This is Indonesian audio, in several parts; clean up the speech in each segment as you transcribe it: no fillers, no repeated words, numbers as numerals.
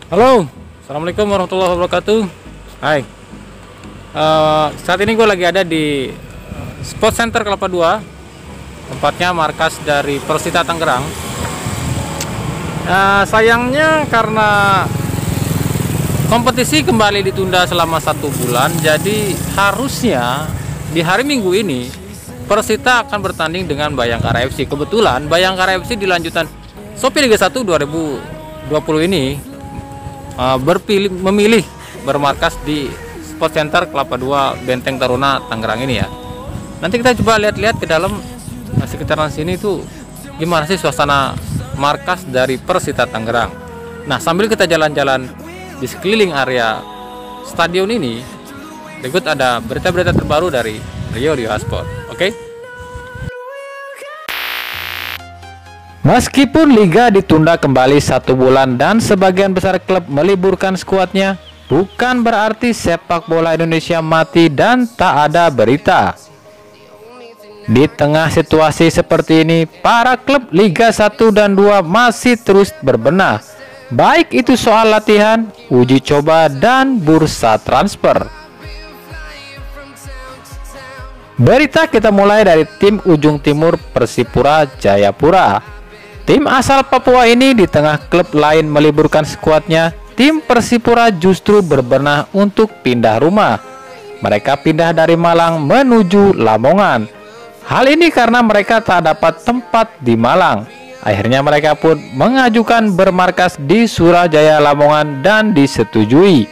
Halo, assalamualaikum warahmatullahi wabarakatuh. Hai, saat ini gue lagi ada di Sport Center Kelapa II, tempatnya markas dari Persita Tangerang. Sayangnya karena kompetisi kembali ditunda selama 1 bulan, jadi harusnya di hari Minggu ini Persita akan bertanding dengan Bayangkara FC. Kebetulan Bayangkara FC di lanjutan Shopee Liga 1 2020 ini memilih bermarkas di Sport Center Kelapa II Benteng Taruna Tangerang ini ya. Nanti kita coba lihat-lihat ke dalam sekitaran sini itu gimana sih suasana markas dari Persita Tangerang. Nah, sambil kita jalan-jalan di sekeliling area stadion ini, berikut ada berita-berita terbaru dari Rio Sport. Oke? Meskipun liga ditunda kembali 1 bulan dan sebagian besar klub meliburkan skuadnya, bukan berarti sepak bola Indonesia mati dan tak ada berita. Di tengah situasi seperti ini, para klub Liga 1 dan 2 masih terus berbenah, baik itu soal latihan, uji coba, dan bursa transfer. Berita kita mulai dari tim ujung timur Persipura Jayapura. Tim asal Papua ini di tengah klub lain meliburkan skuadnya, tim Persipura justru berbenah untuk pindah rumah. Mereka pindah dari Malang menuju Lamongan. Hal ini karena mereka tak dapat tempat di Malang. Akhirnya mereka pun mengajukan bermarkas di Surajaya Lamongan dan disetujui.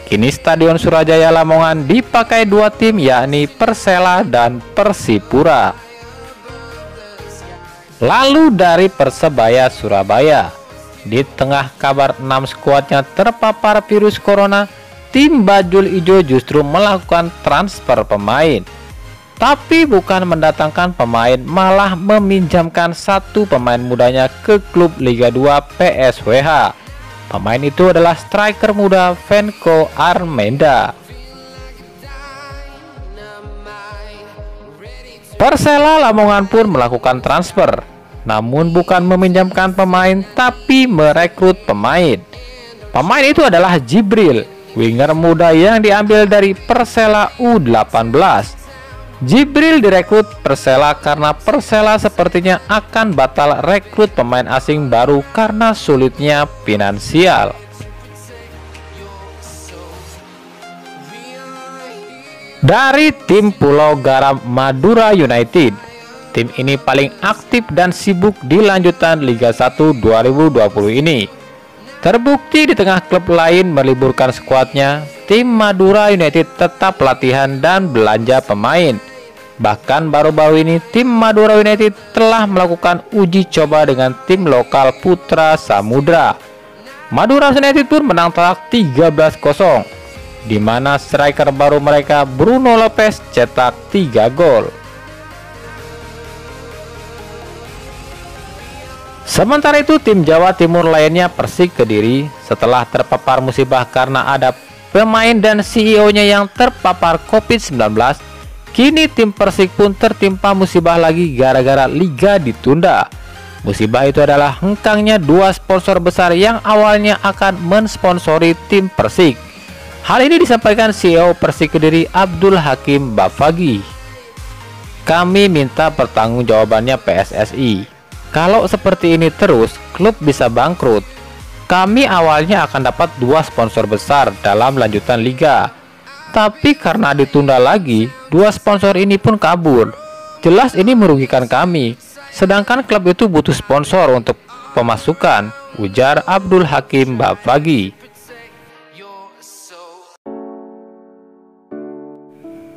Kini Stadion Surajaya Lamongan dipakai 2 tim, yakni Persela dan Persipura. Lalu dari Persebaya Surabaya, di tengah kabar 6 skuadnya terpapar virus corona, tim Bajul Ijo justru melakukan transfer pemain. Tapi bukan mendatangkan pemain, malah meminjamkan 1 pemain mudanya ke klub Liga 2 PSWH. Pemain itu adalah striker muda Venko Armenda. Persela Lamongan pun melakukan transfer, namun bukan meminjamkan pemain tapi merekrut pemain. Pemain itu adalah Jibril, winger muda yang diambil dari Persela U18. Jibril direkrut Persela karena Persela sepertinya akan batal rekrut pemain asing baru karena sulitnya finansial. Dari tim Pulau Garam Madura United, tim ini paling aktif dan sibuk di lanjutan Liga 1 2020 ini. Terbukti di tengah klub lain meliburkan skuadnya, tim Madura United tetap latihan dan belanja pemain. Bahkan baru-baru ini tim Madura United telah melakukan uji coba dengan tim lokal Putra Samudra. Madura United pun menang telak 13-0. Di mana striker baru mereka Bruno Lopez cetak 3 gol. Sementara itu tim Jawa Timur lainnya Persik Kediri setelah terpapar musibah karena ada pemain dan CEO-nya yang terpapar COVID-19, kini tim Persik pun tertimpa musibah lagi gara-gara liga ditunda. Musibah itu adalah hengkangnya 2 sponsor besar yang awalnya akan mensponsori tim Persik. Hal ini disampaikan CEO Persik Kediri Abdul Hakim Bafagi. Kami minta pertanggungjawabannya PSSI. Kalau seperti ini terus, klub bisa bangkrut. Kami awalnya akan dapat 2 sponsor besar dalam lanjutan liga. Tapi karena ditunda lagi, 2 sponsor ini pun kabur. Jelas ini merugikan kami. Sedangkan klub itu butuh sponsor untuk pemasukan, ujar Abdul Hakim Bafagi.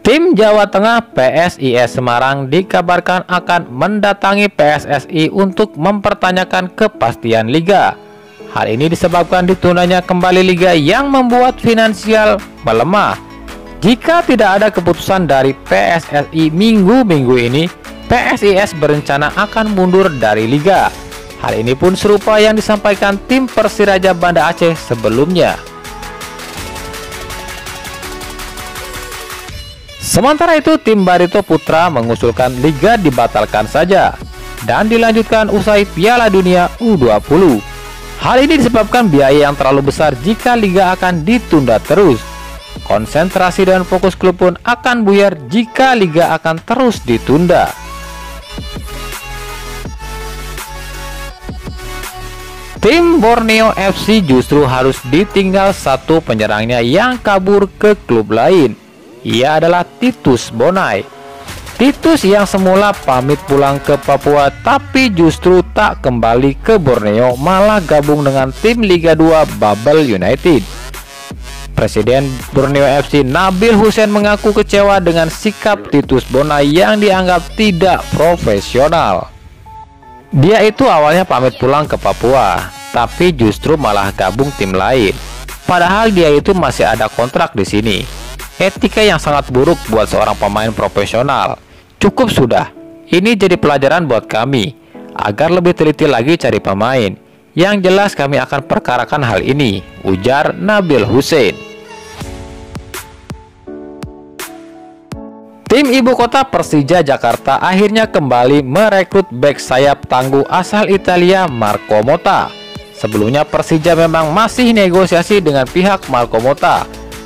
Tim Jawa Tengah PSIS Semarang dikabarkan akan mendatangi PSSI untuk mempertanyakan kepastian liga. Hal ini disebabkan ditundanya kembali liga yang membuat finansial melemah. Jika tidak ada keputusan dari PSSI minggu-minggu ini, PSIS berencana akan mundur dari liga. Hal ini pun serupa yang disampaikan tim Persiraja Banda Aceh sebelumnya. Sementara itu, tim Barito Putra mengusulkan liga dibatalkan saja dan dilanjutkan usai Piala Dunia U20. Hal ini disebabkan biaya yang terlalu besar jika liga akan ditunda terus. Konsentrasi dan fokus klub pun akan buyar jika liga akan terus ditunda. Tim Borneo FC justru harus ditinggal satu penyerangnya yang kabur ke klub lain. Ia adalah Titus Bonai. Titus yang semula pamit pulang ke Papua tapi justru tak kembali ke Borneo, malah gabung dengan tim Liga 2 Babel United. Presiden Borneo FC Nabil Hussein mengaku kecewa dengan sikap Titus Bonai yang dianggap tidak profesional. Dia itu awalnya pamit pulang ke Papua, tapi justru malah gabung tim lain. Padahal dia itu masih ada kontrak di sini. Etika yang sangat buruk buat seorang pemain profesional. Cukup sudah. Ini jadi pelajaran buat kami agar lebih teliti lagi cari pemain. Yang jelas kami akan perkarakan hal ini, ujar Nabil Hussein. Tim ibu kota Persija Jakarta akhirnya kembali merekrut bek sayap tangguh asal Italia Marco Motta. Sebelumnya Persija memang masih negosiasi dengan pihak Marco Motta.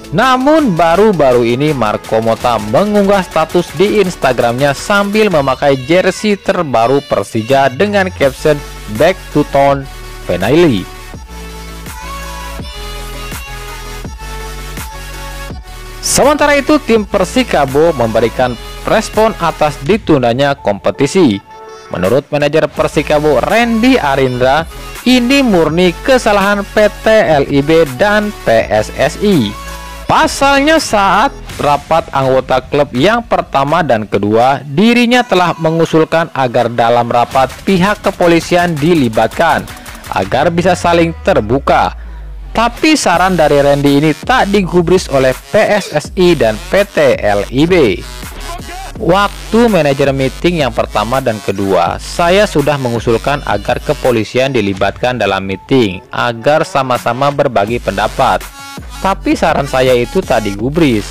Namun baru-baru ini Marco Motta mengunggah status di Instagramnya sambil memakai jersey terbaru Persija dengan caption "Back to Town Finally". Sementara itu, tim Persikabo memberikan respon atas ditundanya kompetisi. Menurut manajer Persikabo Randy Arindra, ini murni kesalahan PT LIB dan PSSI. Pasalnya saat rapat anggota klub yang pertama dan kedua, dirinya telah mengusulkan agar dalam rapat pihak kepolisian dilibatkan agar bisa saling terbuka. Tapi saran dari Randy ini tak digubris oleh PSSI dan PT LIB. Waktu manajer meeting yang pertama dan kedua, saya sudah mengusulkan agar kepolisian dilibatkan dalam meeting agar sama-sama berbagi pendapat. Tapi saran saya itu tak digubris.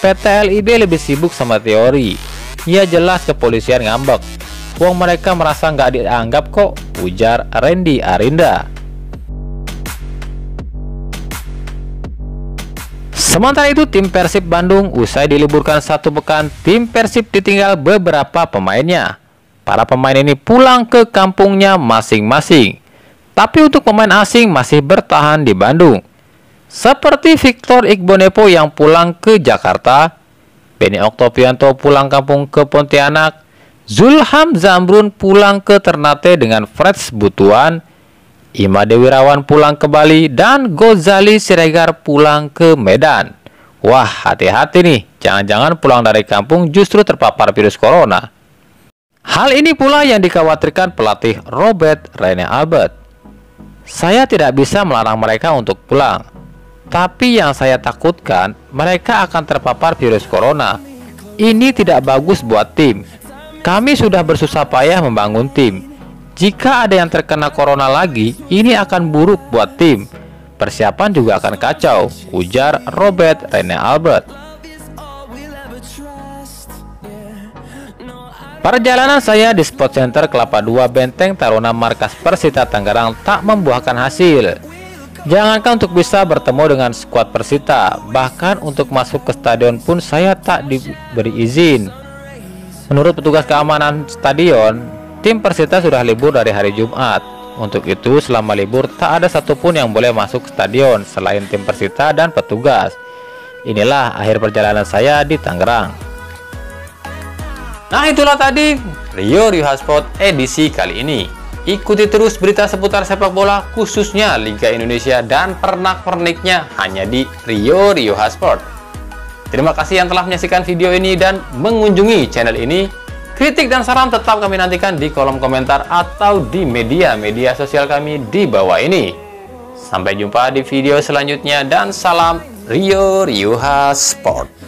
PT LIB lebih sibuk sama teori. Ya jelas kepolisian ngambek. Wong mereka merasa nggak dianggap kok, ujar Randy Arinda. Sementara itu, tim Persib Bandung usai diliburkan satu pekan, tim Persib ditinggal beberapa pemainnya. Para pemain ini pulang ke kampungnya masing-masing. Tapi untuk pemain asing masih bertahan di Bandung. Seperti Victor Igbonepo yang pulang ke Jakarta, Benny Oktovianto pulang kampung ke Pontianak, Zulham Zamrun pulang ke Ternate dengan Freds Butuan, Imade Wirawan pulang ke Bali, dan Gozali Siregar pulang ke Medan. Wah, hati-hati nih, jangan-jangan pulang dari kampung justru terpapar virus corona. Hal ini pula yang dikhawatirkan pelatih Robert Rene Albert. Saya tidak bisa melarang mereka untuk pulang, tapi yang saya takutkan mereka akan terpapar virus corona. Ini tidak bagus buat tim. Kami sudah bersusah payah membangun tim. Jika ada yang terkena corona lagi, ini akan buruk buat tim. Persiapan juga akan kacau, ujar Robert Rene Albert. Perjalanan saya di Sport Center Kelapa II Benteng Taruna markas Persita Tangerang tak membuahkan hasil. Jangankan untuk bisa bertemu dengan skuad Persita, bahkan untuk masuk ke stadion pun saya tak diberi izin. Menurut petugas keamanan stadion, tim Persita sudah libur dari hari Jumat. Untuk itu, selama libur tak ada satupun yang boleh masuk ke stadion selain tim Persita dan petugas. Inilah akhir perjalanan saya di Tangerang. Nah, itulah tadi Rio Sport edisi kali ini. Ikuti terus berita seputar sepak bola, khususnya Liga Indonesia dan pernak-perniknya hanya di Rio Sport. Terima kasih yang telah menyaksikan video ini dan mengunjungi channel ini. Kritik dan saran tetap kami nantikan di kolom komentar atau di media sosial kami di bawah ini. Sampai jumpa di video selanjutnya dan salam Rio Sport.